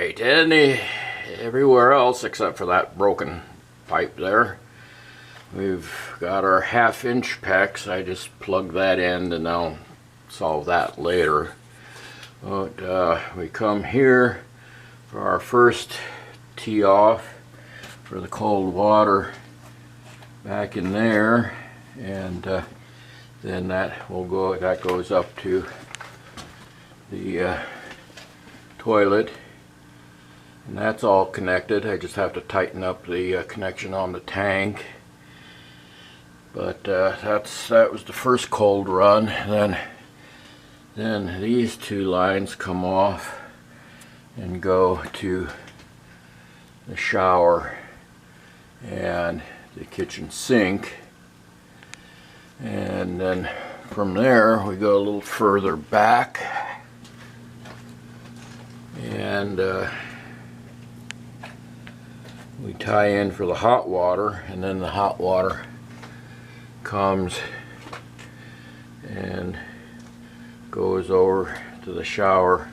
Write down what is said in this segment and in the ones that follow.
Alright, everywhere else except for that broken pipe there, we've got our 1/2 inch PEX. I just plug that in and I'll solve that later. But we come here for our first tee off for the cold water back in there, and then that goes up to the toilet, and that's all connected. I just have to tighten up the connection on the tank. But that was the first cold run. Then these two lines come off and go to the shower and the kitchen sink, and then from there we go a little further back, and we tie in for the hot water, and then the hot water comes and goes over to the shower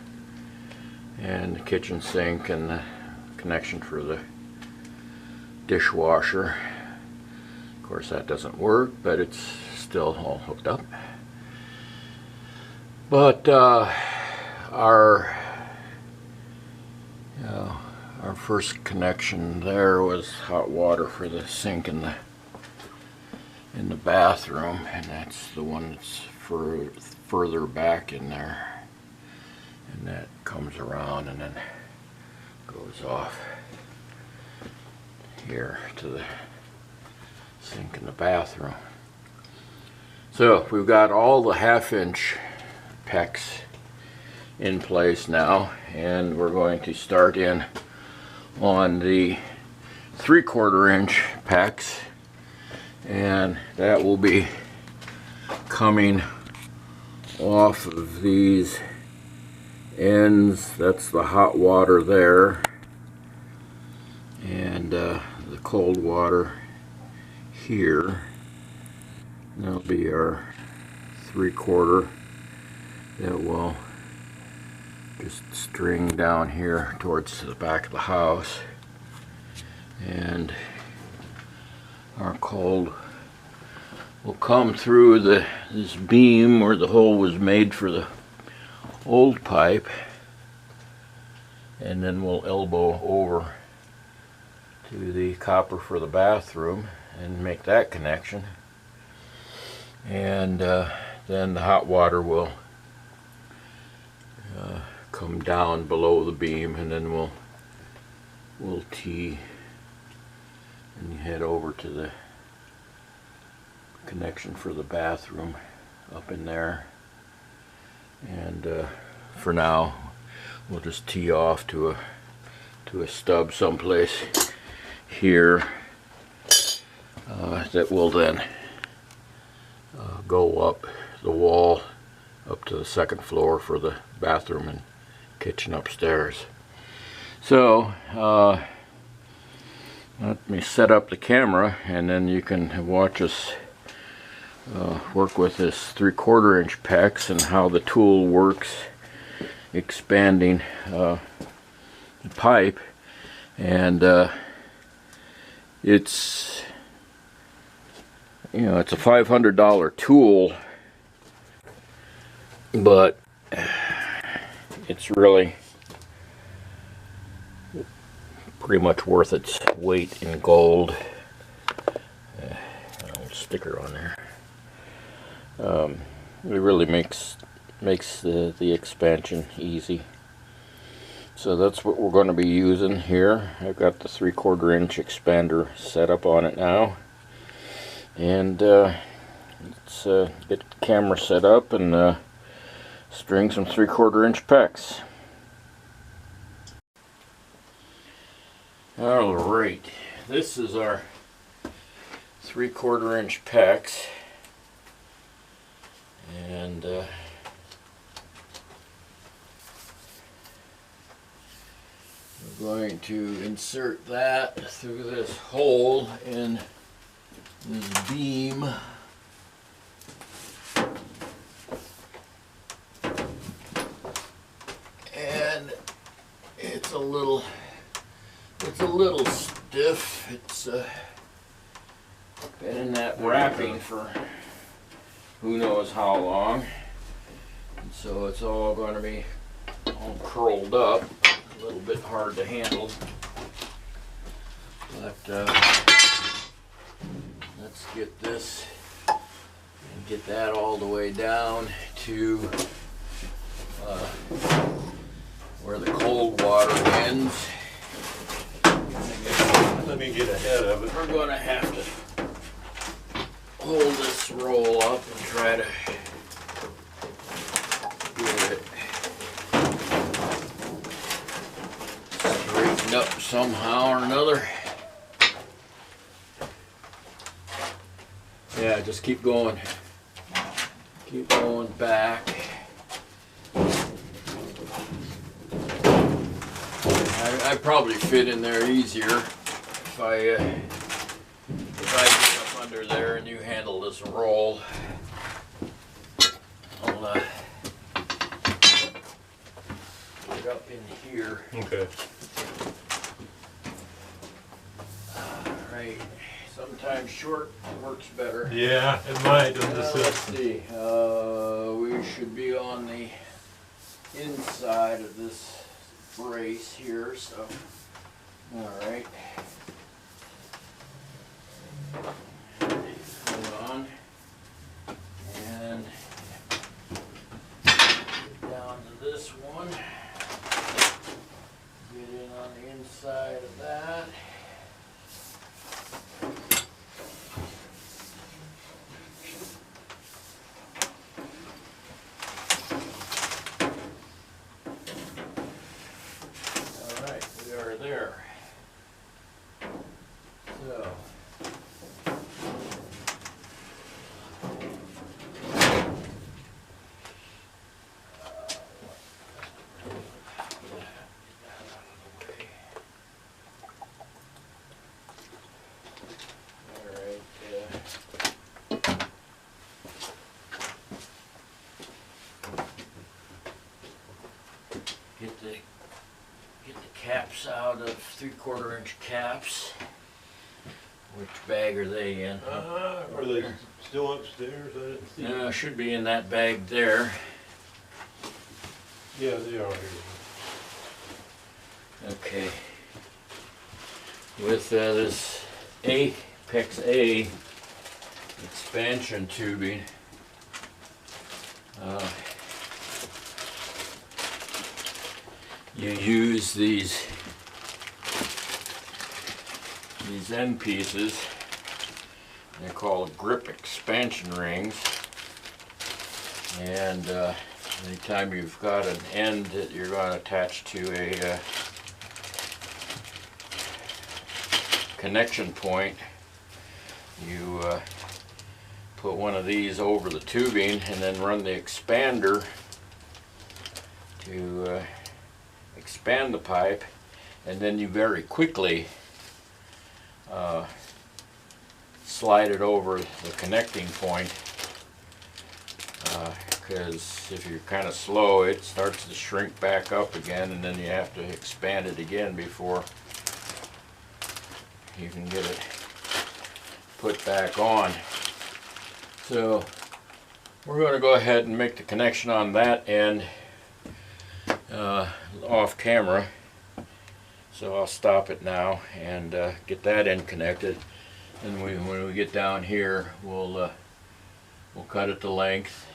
and the kitchen sink and the connection for the dishwasher. Of course that doesn't work, but it's still all hooked up. But our first connection there was hot water for the sink in the bathroom, and that's the one that's further back in there, and that comes around and then goes off here to the sink in the bathroom. So we've got all the 1/2 inch PEX in place now, and we're going to start in on the 3/4 inch PEX, and that will be coming off of these ends. That's the hot water there, and the cold water here. That'll be our 3/4 that will just string down here towards the back of the house, and our cold will come through this beam where the hole was made for the old pipe, and then we'll elbow over to the copper for the bathroom and make that connection, and then the hot water will come down below the beam, and then we'll tee and head over to the connection for the bathroom up in there. And for now we'll just tee off to a stub someplace here that will then go up the wall up to the 2nd floor for the bathroom and kitchen upstairs. So let me set up the camera, and then you can watch us work with this 3/4 inch PEX and how the tool works expanding the pipe. And it's a $500 tool, but it's really pretty much worth its weight in gold. An old sticker on there. It really makes the expansion easy. So that's what we're going to be using here. I've got the 3/4 inch expander set up on it now, and let's get the camera set up and string some 3/4 inch PEX. Alright, this is our 3/4 inch PEX, and we're going to insert that through this hole in this beam. And it's a little little stiff. It's been in that wrapping for who knows how long. And so it's all going to be all curled up. A little bit hard to handle. But let's get this and get that all the way down to where the cold water ends. Let me get ahead of it. We're going to have to hold this roll up and try to get it straightened up somehow or another. Yeah, just keep going. Keep going back. I probably fit in there easier if I get up under there and you handle this roll. I'll get up in here. Okay. Alright. Sometimes short works better. Yeah, it might on the Let's system. see. We should be on the inside of this brace here, so alright. Hold on. And get down to this one. Get in on the inside of that. There. So. Alright. Get the caps out of 3/4 inch caps. Which bag are they in? Are they still upstairs? I didn't see them. Should be in that bag there. Yeah, they are here. Okay. With this PEX-A expansion tubing, you use these end pieces. They're called grip expansion rings, and anytime you've got an end that you're going to attach to a connection point, you put one of these over the tubing and then run the expander to expand the pipe, and then you very quickly slide it over the connecting point, because if you're kind of slow, it starts to shrink back up again, and then you have to expand it again before you can get it put back on. So we're going to go ahead and make the connection on that end off camera. So I'll stop it now and get that end connected. And when we get down here, we'll cut it to length.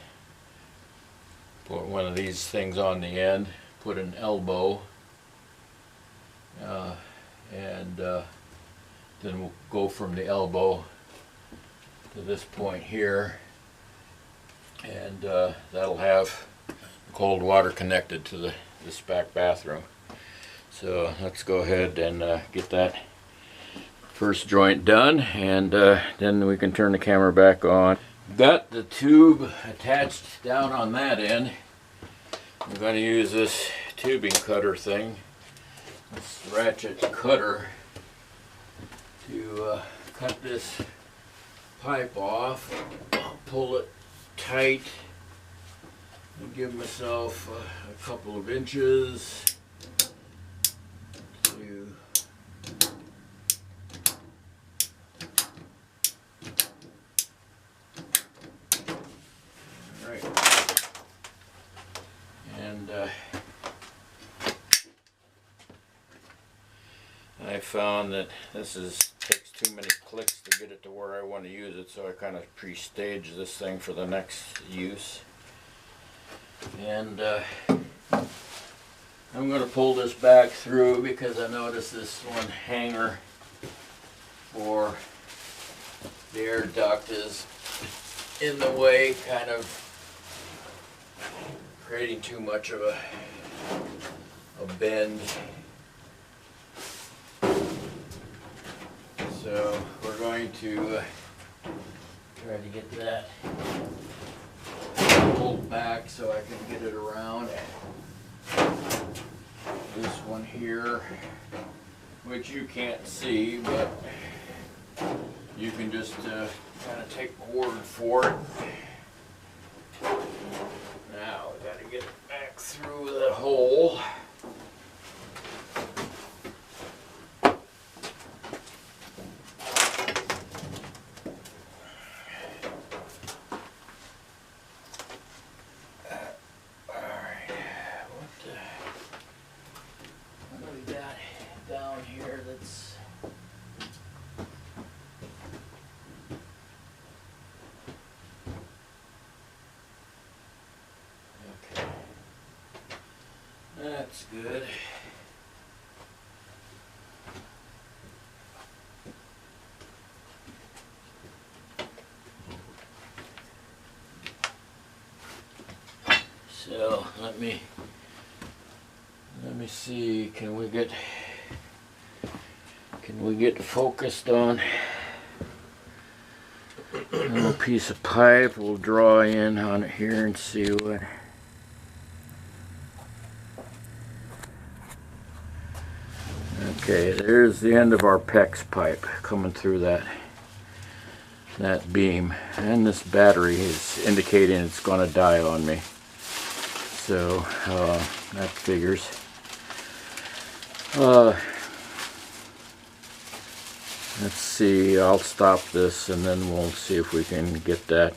Put one of these things on the end. Put an elbow, and then we'll go from the elbow to this point here, and that'll have cold water connected to this back bathroom. So let's go ahead and get that first joint done, and then we can turn the camera back on. Got the tube attached down on that end. I'm going to use this tubing cutter thing, this ratchet cutter, to cut this pipe off. I'll pull it tight and give myself a couple of inches to found that takes too many clicks to get it to where I want to use it, so I kind of pre-stage this thing for the next use. And I'm going to pull this back through because I noticed this one hanger for the air duct is in the way, kind of creating too much of a bend. So we're going to try to get that pulled back so I can get it around this one here, which you can't see, but you can just kind of take my word for it. Now we got to get it back through the hole. That's good. So let me see, can we get focused on a little piece of pipe? We'll draw in on it here and see what. Okay, there's the end of our PEX pipe coming through that beam, and this battery is indicating it's going to die on me. So that figures. Let's see, I'll stop this and then we'll see if we can get that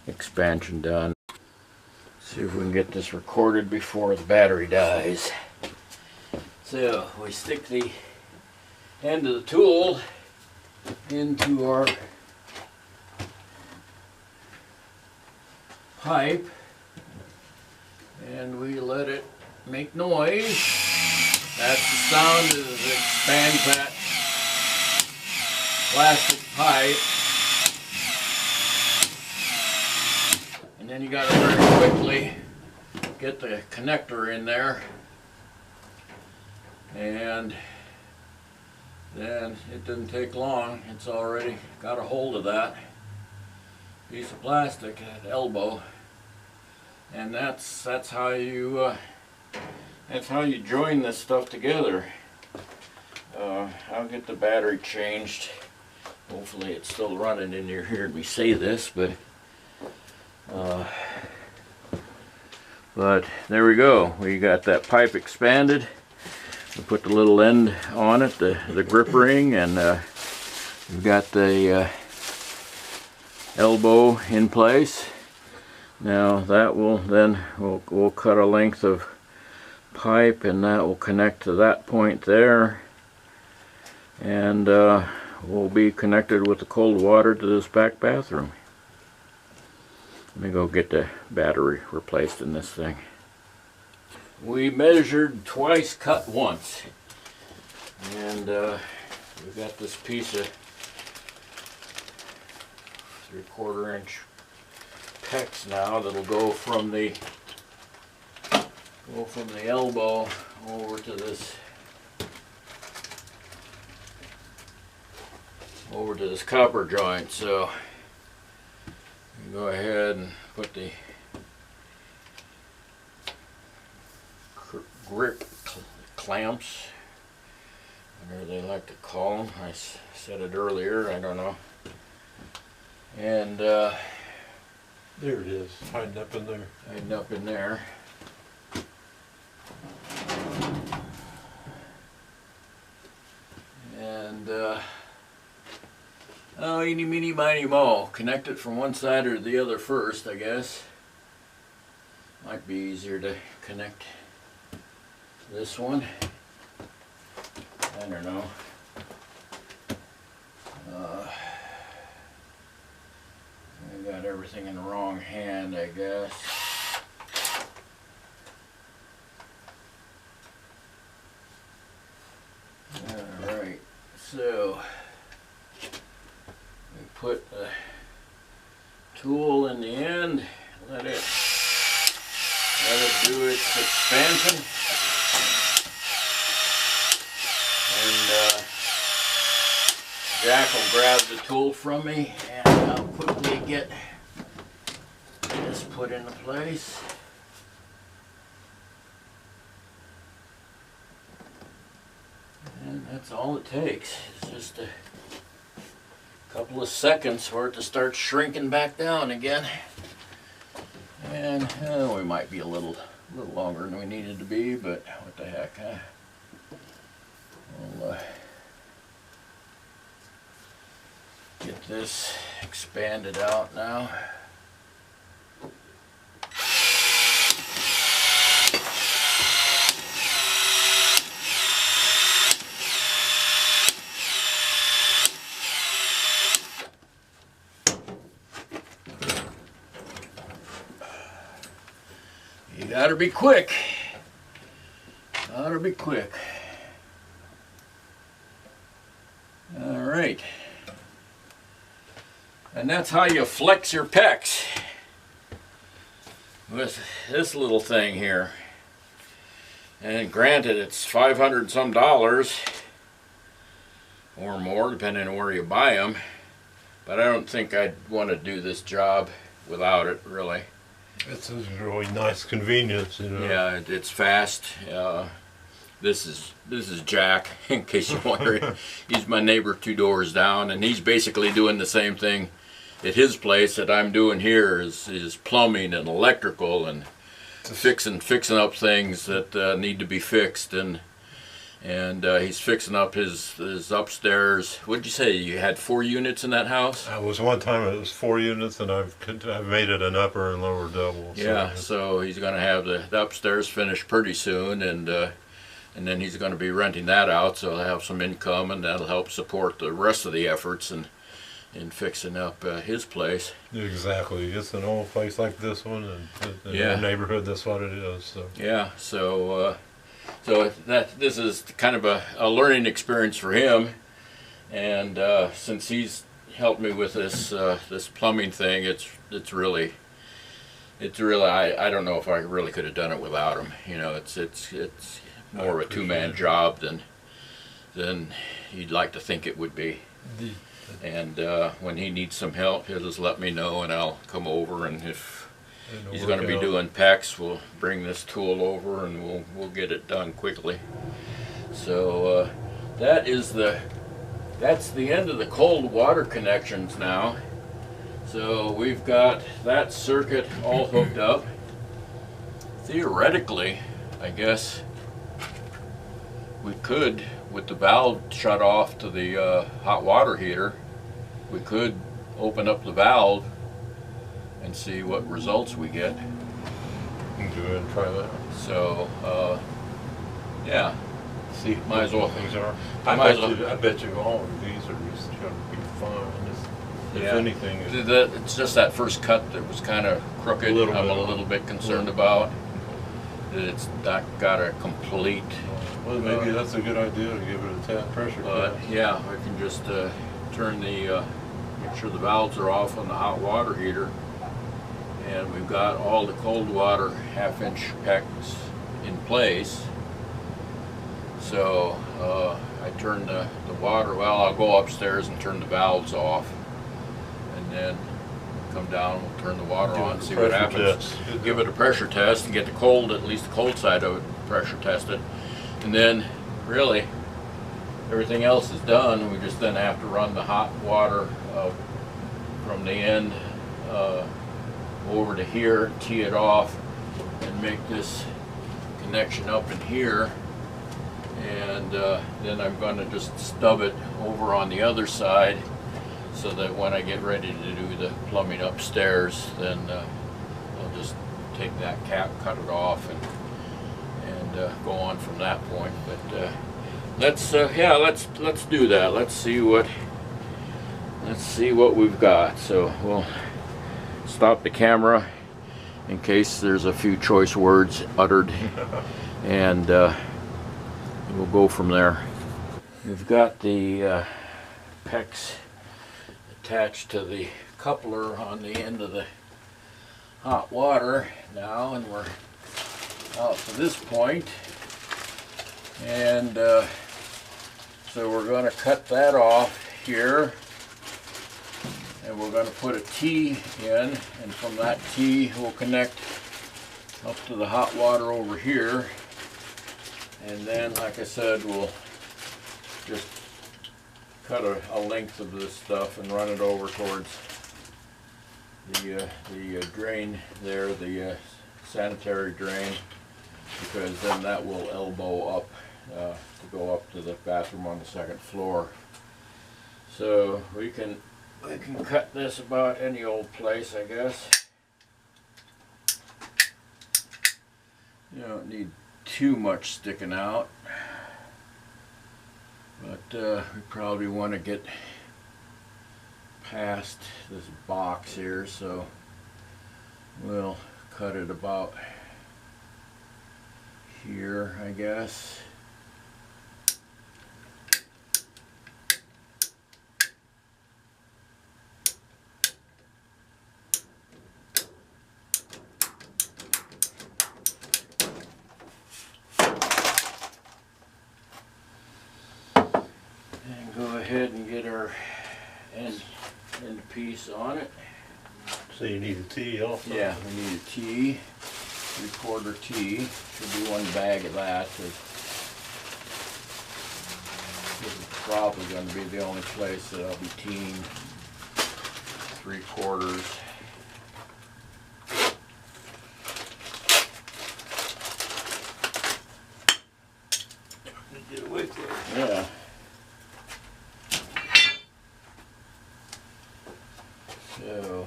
expansion done. See if we can get this recorded before the battery dies. So we stick the end of the tool into our pipe and we let it make noise. That's the sound as it expands that plastic pipe. And then you got to very quickly get the connector in there. And then it didn't take long, it's already got a hold of that piece of plastic at elbow, and that's how you join this stuff together. I'll get the battery changed. Hopefully it's still running in your hearing me say this, but there we go. We got that pipe expanded. We put the little end on it, the grip ring, and we've got the elbow in place. Now that will then, we'll cut a length of pipe and that will connect to that point there. And we'll be connected with the cold water to this back bathroom. Let me go get the battery replaced in this thing. We measured twice, cut once, and we've got this piece of 3/4 inch PEX now that'll go from the elbow over to this copper joint. So you go ahead and put the grip clamps, whatever they like to call them. I said it earlier, I don't know. And there it is, hiding up in there. Hiding up in there. And oh, eeny, meeny, miny, mo. Connect it from one side or the other first, I guess. Might be easier to connect this one. I don't know. I got everything in the wrong hand, I guess. Alright, so we put the tool in the end, let it do its expansion, and Jack will grab the tool from me, and I'll quickly get this put into place. And that's all it takes. It's just a couple of seconds for it to start shrinking back down again. And we might be a little longer than we needed to be, but what the heck, huh? We'll get this expanded out now. You gotta be quick. Gotta be quick. All right. And that's how you flex your PEX with this little thing here. And granted, it's $500 some or more, depending on where you buy them. But I don't think I'd want to do this job without it, really. It's a really nice convenience, you know. Yeah, it's fast. This is Jack, in case you're wondering. He's my neighbor 2 doors down, and he's basically doing the same thing at his place that I'm doing here. Is plumbing and electrical and fixing up things that need to be fixed, and he's fixing up his upstairs. What'd you say? You had 4 units in that house? I was one time it was 4 units, and I've made it an upper and lower double. Yeah, so he's going to have the upstairs finished pretty soon, and then he's going to be renting that out, so he'll have some income, and that'll help support the rest of the efforts in fixing up his place. Exactly. It's an old place like this one, and in our neighborhood, that's what it is. So. Yeah, so this is kind of a learning experience for him, and since he's helped me with this this plumbing thing, it's really I don't know if I really could have done it without him. You know, it's more of a 2-man job than you'd like to think it would be. And when he needs some help, he'll just let me know, and I'll come over, and if he's going to be doing PEX, we'll bring this tool over, and we'll get it done quickly. So that's the end of the cold water connections now. So we've got that circuit all hooked up. Theoretically, I guess we could, with the valve shut off to the hot water heater, we could open up the valve and see what results we get. You can go ahead and try that. So, yeah. See, might as well. Things are. I bet you all of these are just going to be fine. If anything, it's just that first cut that was kind of crooked. I'm a little bit concerned about. That it's not got a complete. Well, maybe that's a good idea to give it a tap pressure test. Yeah, I can just turn the, make sure the valves are off on the hot water heater, and we've got all the cold water 1/2-inch PEX in place. So I turn the water, well, I'll go upstairs and turn the valves off, and then come down, we'll turn the water on, see what happens. Give it a pressure test and get the cold, at least the cold side of it, pressure tested. And then, really, everything else is done. We just then have to run the hot water from the end over to here, tee it off, and make this connection up in here. And then I'm going to just stub it over on the other side, so that when I get ready to do the plumbing upstairs, then I'll just take that cap, cut it off, and go on from that point. But let's do that. Let's see what we've got. So we'll stop the camera in case there's a few choice words uttered, and we'll go from there. We've got the PEX attached to the coupler on the end of the hot water now, and we're out to this point, and so we're going to cut that off here, and we're going to put a T in, and from that T we'll connect up to the hot water over here, and then, like I said, we'll just cut a length of this stuff and run it over towards the drain there, the sanitary drain, because then that will elbow up to go up to the bathroom on the second floor. So we can cut this about any old place, I guess. You don't need too much sticking out, but we probably want to get past this box here, so we'll cut it about here, I guess. And go ahead and get our end piece on it. So you need a T also? Yeah, we need a T, 3/4 T. Should be one bag of that. This is probably going to be the only place that I'll be teeing 3/4. Get away from it. Yeah. So,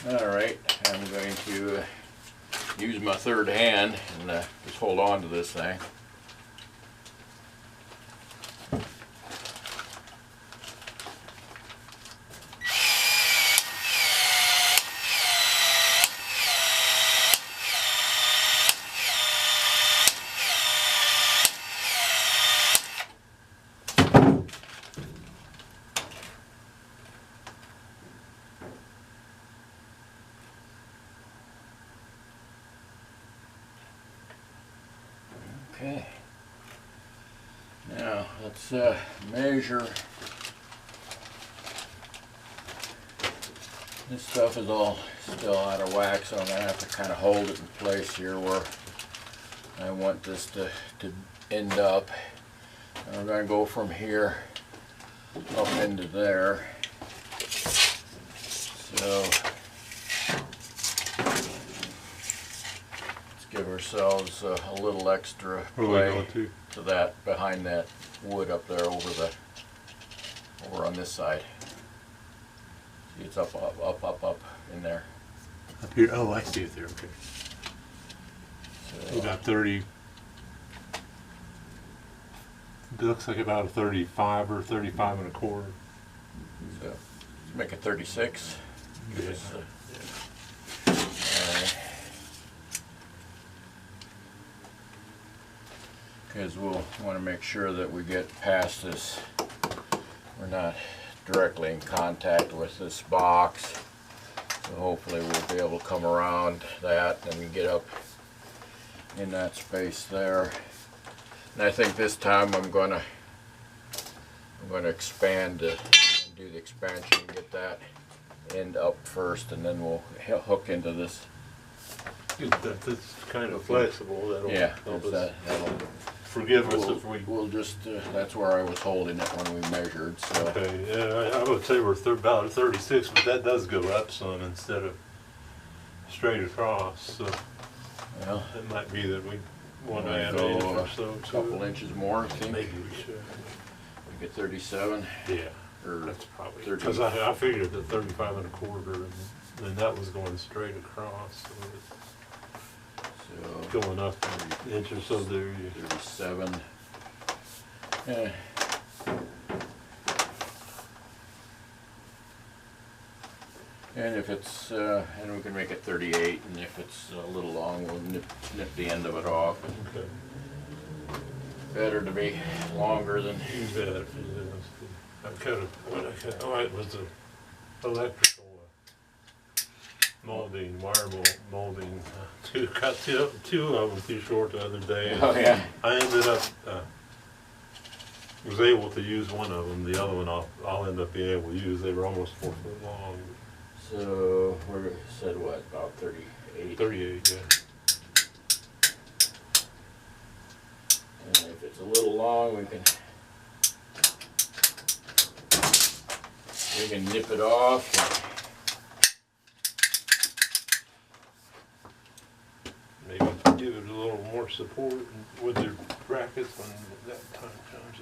alright, I'm going to use my third hand and just hold on to this thing. Okay, now let's measure. This stuff is all still out of whack, so I'm going to have to kind of hold it in place here where I want this to end up. And we're going to go from here up into there. So give ourselves a little extra play to that behind that wood up there over on this side. See, it's up in there. Up here? Oh, I see it there. Okay. So, about 30. It looks like about a 35 or 35 1/4. So let's make it 36. Yeah. Because we'll want to make sure that we get past this. We're not directly in contact with this box. So hopefully we'll be able to come around that and get up in that space there. And I think this time I'm going to expand do the expansion and get that end up first, and then we'll hook into this. That's kind of flexible. That'll help us. That'll forgive us if we. We'll just. That's where I was holding it when we measured. So. Okay. Yeah, I would say we're about 36, but that does go up some instead of straight across. So. Well, it might be that we want to Might add go an inch or so. a couple inches more, I think. Maybe we should. We get 37. Yeah. Or That's probably 30. because I figured the 35 1/4, and then that was going straight across. So So going up an inch or so there. 37. Yeah. And if it's, and we can make it 38, and if it's a little long, we'll nip the end of it off. Okay. Better to be longer than. You bet. It is. I cut it. What I cut? Oh, it was the electrical molding, wire molding. Cut two of them too short the other day. Oh yeah. I ended up was able to use one of them. The other one I'll end up being able to use. They were almost 4 foot long. So we said what, about 38? 38, yeah. And if it's a little long, we can nip it off. Maybe give it a little more support with your brackets when that time comes,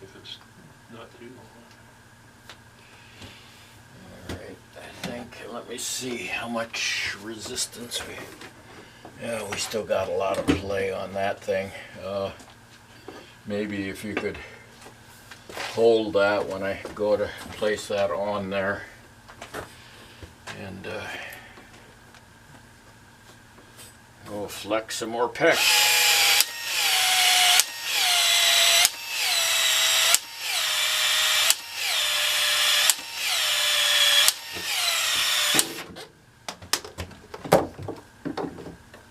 if it's not too long. Alright, I think, let me see how much resistance we, yeah, we still got a lot of play on that thing. Maybe if you could hold that when I go to place that on there. And we'll flex some more PEX.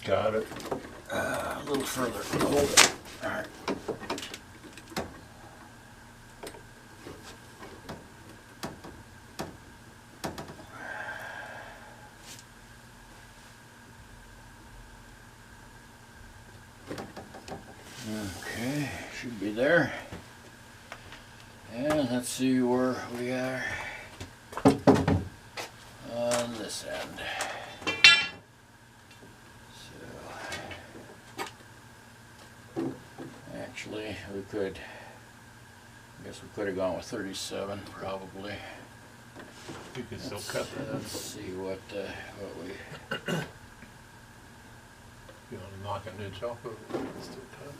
Got it. A little further. Hold it. All right. Okay, should be there. And let's see where we are on this end. Actually, we could, I guess we could have gone with 37 probably. You can still cut that. Let's see what we. You want to knock an inch off of it, you can still cut it.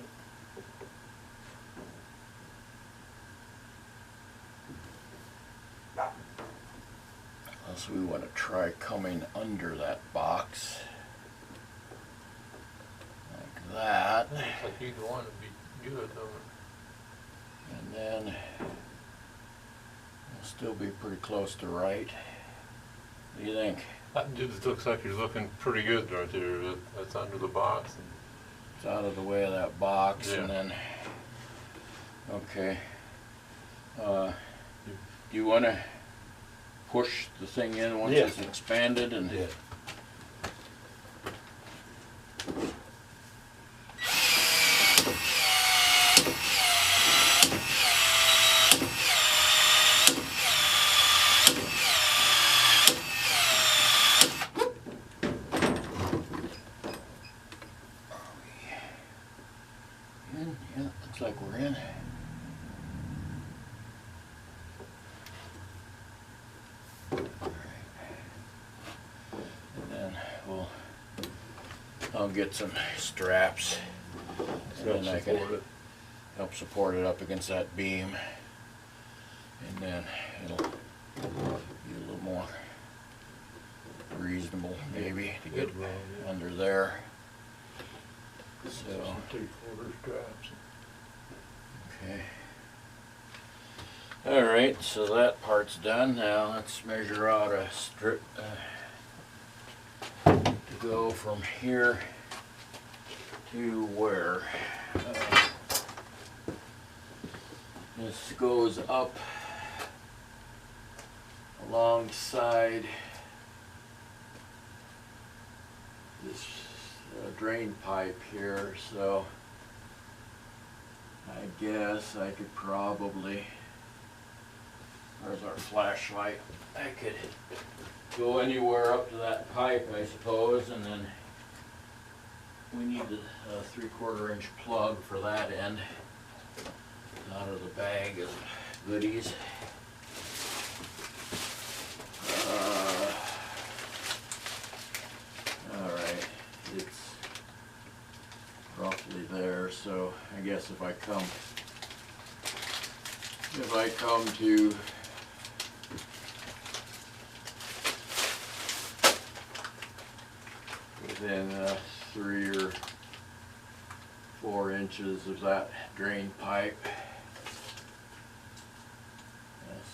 Unless we want to try coming under that box. Like that. Looks like either one would be good, though. And then we'll still be pretty close to right. What do you think? That just looks like you're looking pretty good right there. That's under the box. It's out of the way of that box, Yeah. and then, okay. Do you want to push the thing in once it's expanded? And Yeah. in? Yeah, looks like we're in. And then I'll get some straps, and then I can help support it up against that beam, and then it'll be a little more reasonable maybe to get under there. So, 3/4 straps. okay. All right, so that part's done. Now let's measure out a strip to go from here to where. This goes up alongside this drain pipe here, so I guess I could probably, there's our flashlight, I could go anywhere up to that pipe, I suppose, and then we need a 3/4 inch plug for that end out of the bag of goodies. Alright, it's roughly there, so I guess if I come if I come to within 3 or 4 inches of that drain pipe,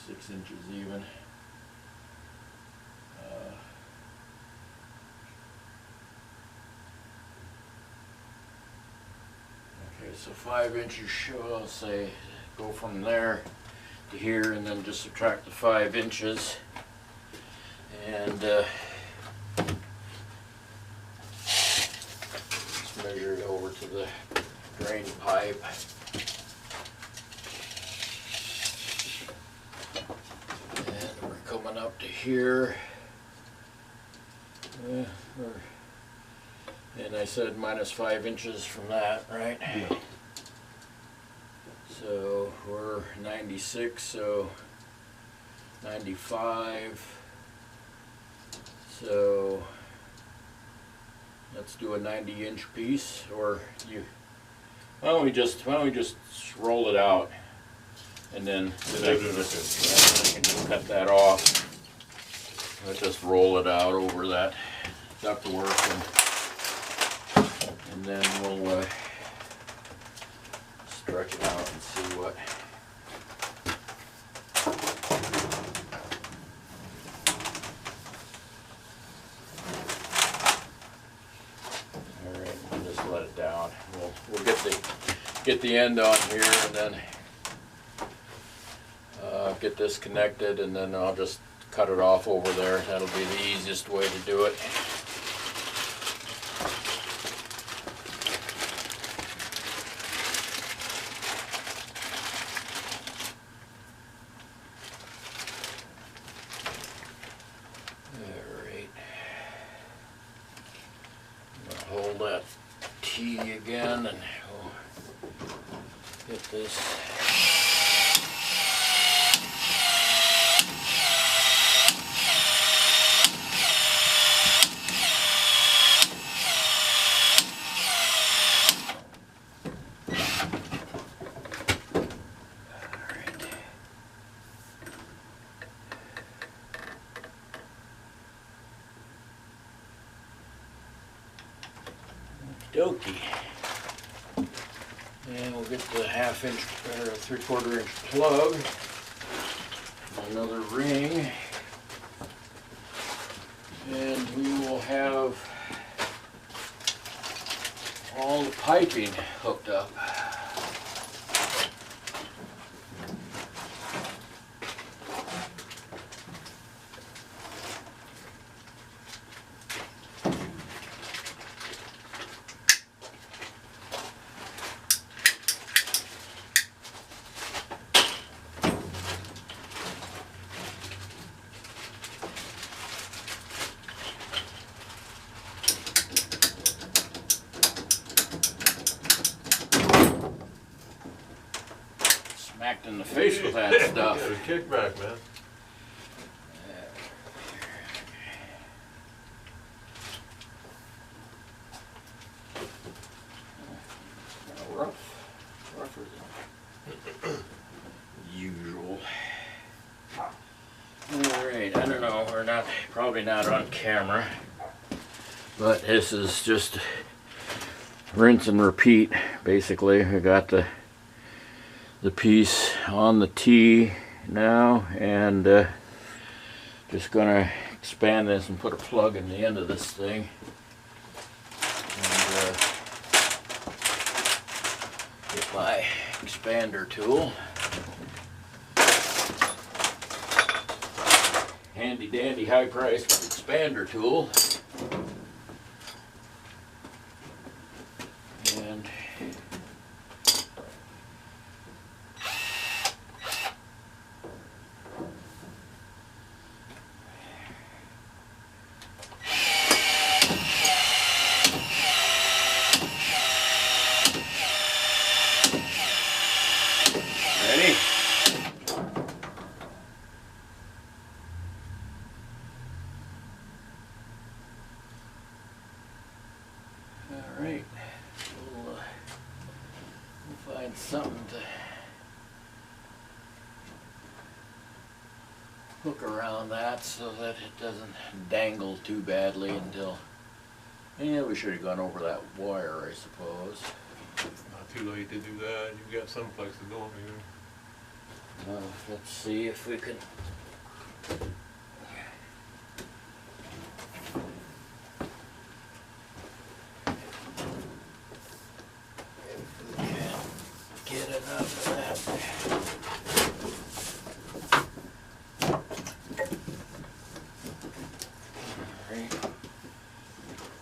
6 inches even. Okay, so 5 inches, I'll say, go from there to here, and then just subtract the 5 inches, and just measure it over to the drain pipe. And we're coming up to here. And I said minus 5 inches from that, right? Yeah. So we're 96, so 95. So let's do a 90-inch piece, or why don't we just roll it out, and then I can just cut that off. Let's just roll it out over that ductwork, and then we'll stretch it out and see what. All right, we'll just let it down. We'll get the end on here, and then get this connected, and then I'll just cut it off over there. That'll be the easiest way to do it. Alright. I'm gonna hold that T again, and we'll get this. Dokey. And we'll get the 1/2 inch or 3/4 inch plug, another ring, and we will have all the piping hooked up. Smacked in the face with that stuff. Yeah, kickback, man. Rougher than usual. Alright, I don't know, we're probably not on camera, but this is just rinse and repeat. Basically, I got the piece on the T now, and just gonna expand this and put a plug in the end of this thing, and get my expander tool, handy dandy high priced expander tool, and ready? Alright, we'll find something hook around that so that it doesn't dangle too badly until, yeah, we should have gone over that wire, I suppose. Not too late to do that. You've got some flexibility there. Let's see if we can. If we can get enough of that.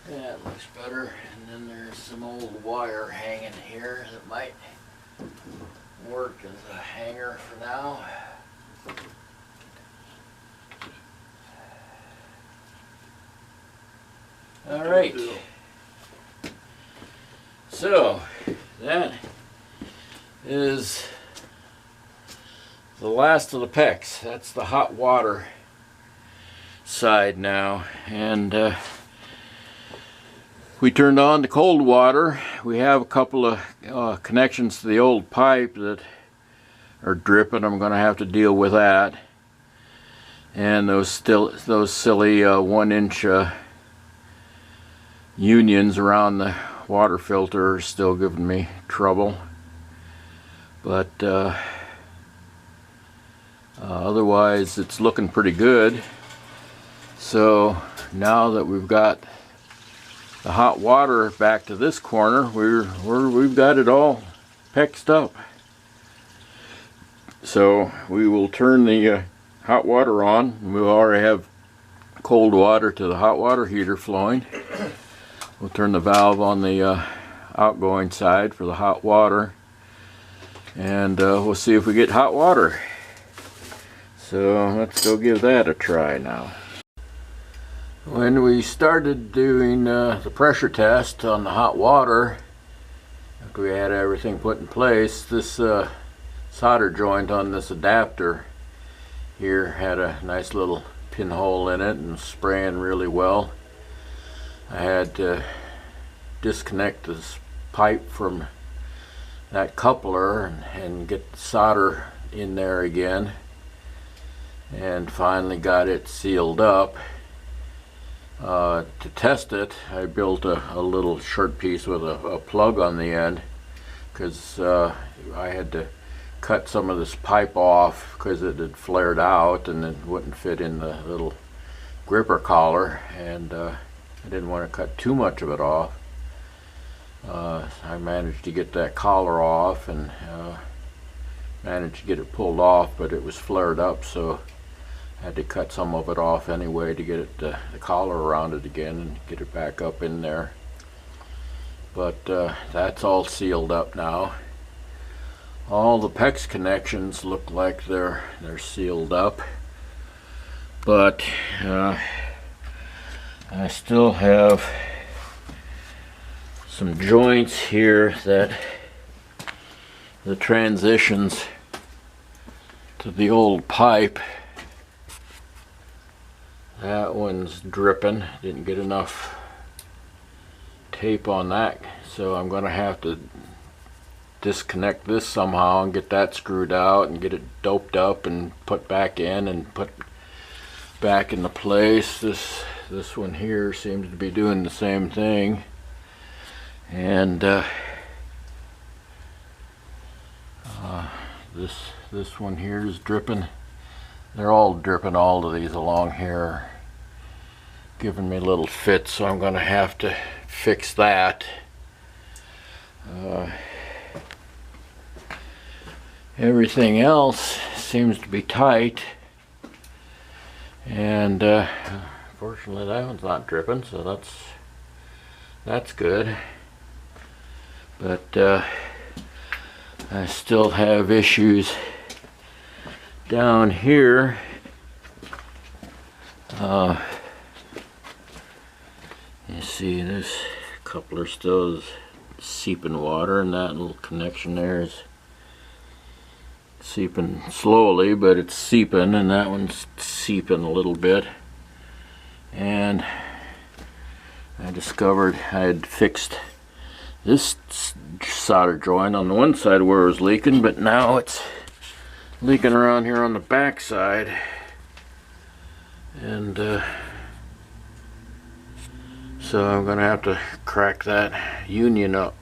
That looks better. And then there's some old wire hanging here that might work as a hanger for now. All right. So that is the last of the PEX. That's the hot water side now, and we turned on the cold water. We have a couple of connections to the old pipe that are dripping. I'm going to have to deal with that, and those silly 1-inch unions around the water filter are still giving me trouble, but otherwise it's looking pretty good. So now that we've got the hot water back to this corner, we've got it all PEX'd up. So we will turn the hot water on. We already have cold water to the hot water heater flowing. We'll turn the valve on the outgoing side for the hot water, and we'll see if we get hot water. So let's go give that a try now. When we started doing the pressure test on the hot water, after we had everything put in place, this solder joint on this adapter here had a nice little pinhole in it and spraying really well. I had to disconnect this pipe from that coupler and get the solder in there again, and finally got it sealed up. To test it, I built a little short piece with a plug on the end, because I had to cut some of this pipe off because it had flared out and it wouldn't fit in the little gripper collar, and I didn't want to cut too much of it off. I managed to get that collar off and managed to get it pulled off, but it was flared up, so I had to cut some of it off anyway to get it the collar around it again and get it back up in there. But that's all sealed up now. All the PEX connections look like they're sealed up, but I still have some joints here that the transitions to the old pipe, that one's dripping. Didn't get enough tape on that, so I'm going to have to disconnect this somehow and get that screwed out and get it doped up and put back in and put back into place. This one here seems to be doing the same thing, and this one here is dripping. They're all dripping. All of these along here, giving me little fits, so I'm going to have to fix that. Everything else seems to be tight, and fortunately that one's not dripping, so that's good. But I still have issues down here. You see this coupler still is seeping water, and that little connection there is seeping slowly, but it's seeping, and that one's seeping a little bit. And I discovered I had fixed this solder joint on the one side where it was leaking, but now it's leaking around here on the back side. And so I'm gonna have to crack that union up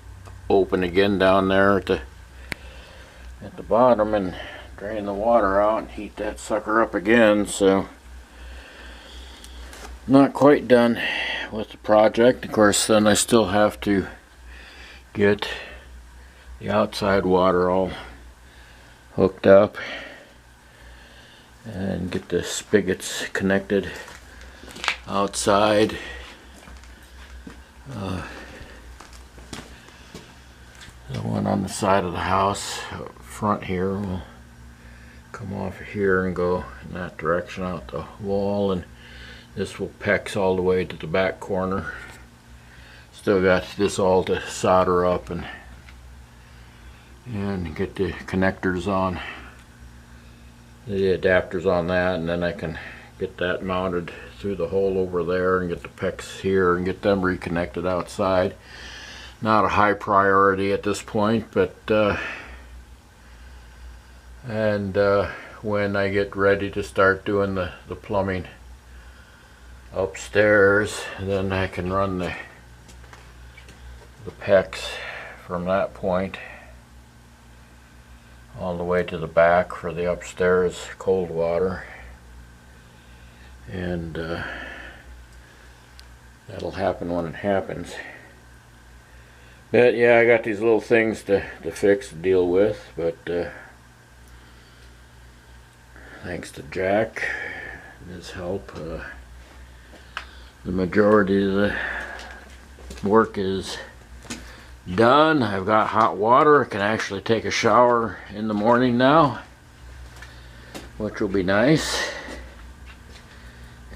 open again down there at the bottom and drain the water out and heat that sucker up again. So not quite done with the project. Of course, then I still have to get the outside water all hooked up and get the spigots connected outside. The one on the side of the house up front here will come off of here and go in that direction out the wall, and this will PEX all the way to the back corner. Still got this all to solder up and get the connectors on, the adapters on that, and then I can get that mounted through the hole over there and get the PEX here and get them reconnected outside. Not a high priority at this point, but when I get ready to start doing the plumbing upstairs, then I can run the PEX from that point all the way to the back for the upstairs cold water, and that'll happen when it happens. But yeah, I got these little things to fix, to deal with, but thanks to Jack and his help, the majority of the work is done. I've got hot water. I can actually take a shower in the morning now, which will be nice.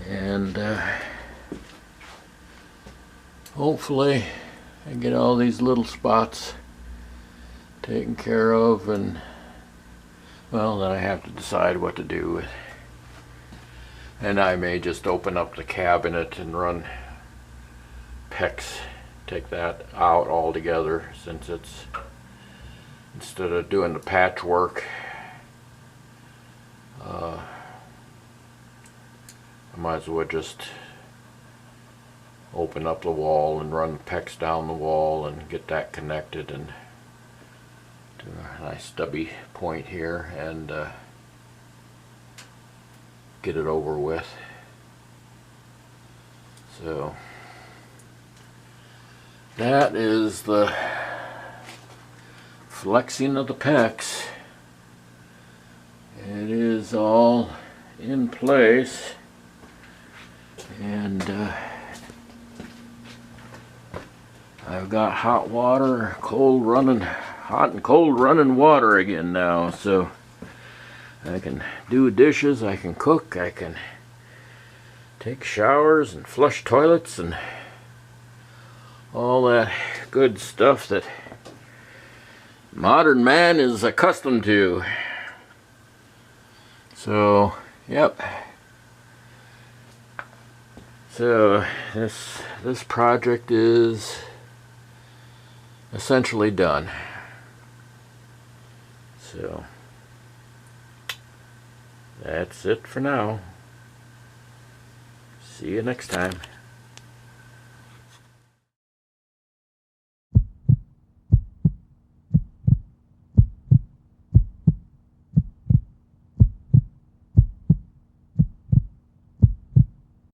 And hopefully I get all these little spots taken care of, and well, then I have to decide what to do with. And I may just open up the cabinet and run PEX, take that out altogether, since it's, instead of doing the patchwork, I might as well just open up the wall and run the PEX down the wall and get that connected and do a nice stubby point here and get it over with. So that is the flexing of the PEX. It is all in place, and I've got hot water, hot and cold running water again now, so I can do dishes, I can cook, I can take showers and flush toilets and all that good stuff that modern man is accustomed to. So, yep. So this project is essentially done. So that's it for now. See you next time.